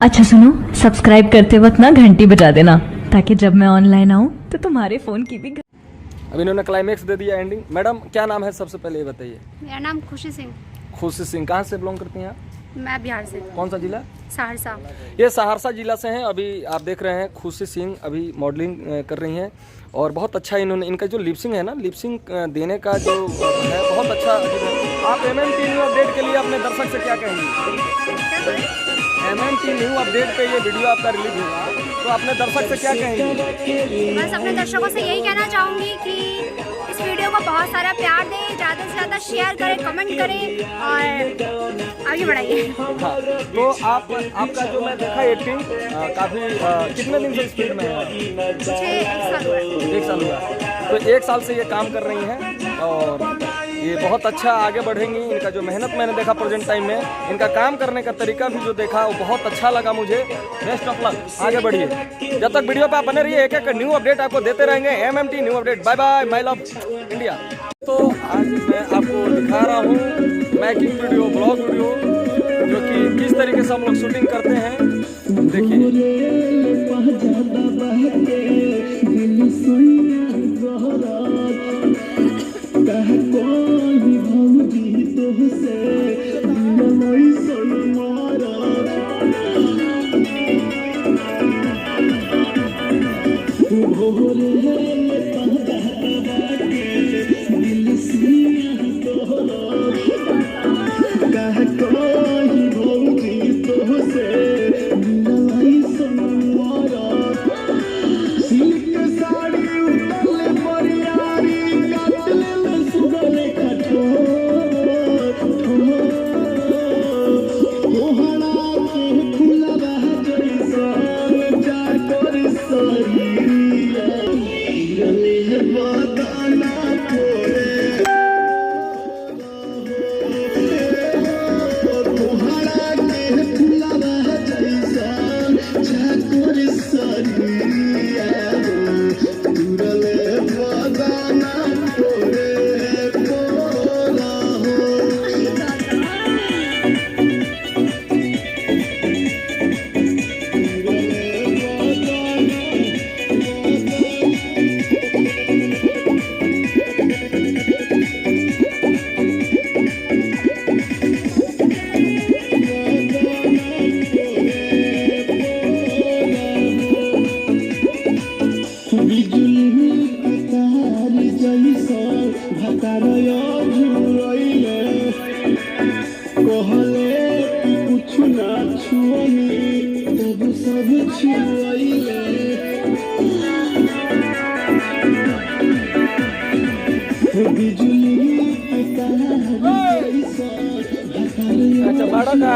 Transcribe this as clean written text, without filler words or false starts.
अच्छा सुनो, सब्सक्राइब करते वक्त ना घंटी बजा देना ताकि जब मैं ऑनलाइन आऊँ तो तुम्हारे फोन की भी। अब इन्होंने क्लाइमेक्स दे दिया, एंडिंग। मैडम क्या नाम है, सबसे पहले ये बताइए। मेरा नाम खुशी सिंह। खुशी सिंह कहाँ से बिलोंग करती हैं आप? मैं बिहार से। कौन सा जिला? सहरसा। ये सहरसा जिला से हैं। अभी आप देख रहे हैं खुशी सिंह अभी मॉडलिंग कर रही हैं और बहुत अच्छा इन्होंने, इनका जो लिपसिंग है ना, लिपसिंग देने का जो है बहुत अच्छा। आप MMT न्यू अपडेट के लिए अपने दर्शक से क्या कहेंगे? MMT न्यू अपडेट पे ये वीडियो आपका रिलीज होगा तो अपने दर्शक से क्या कहेंगे? बस अपने दर्शकों से यही कहना चाहूँगी कि इस वीडियो को बहुत सारा प्यार दें, ज़्यादा से ज़्यादा शेयर करें, कमेंट करें और आगे बढ़ाइए। हाँ, तो आपका जो मैं देखा एक्टिंग काफ़ी कितने दिन से स्पीड में है? मुझे 1 साल हुआ है। 1 साल हुआ। तो 1 साल से ये काम कर रही हैं और ये बहुत अच्छा आगे बढ़ेंगी। इनका जो मेहनत मैंने देखा प्रेजेंट टाइम में, इनका काम करने का तरीका भी जो देखा वो बहुत अच्छा लगा मुझे। बेस्ट ऑफ लक, आगे बढ़िए। जब तक वीडियो पे आप बने रहिए, एक एक न्यू अपडेट आपको देते रहेंगे। MMT new update. Bye bye, my love India. तो आज मैं आपको दिखा रहा हूँ मेकिंग वीडियो, ब्लॉग वीडियो, जो कि किस तरीके से हम लोग शूटिंग करते हैं। देखिए अच्छा बड़ा था।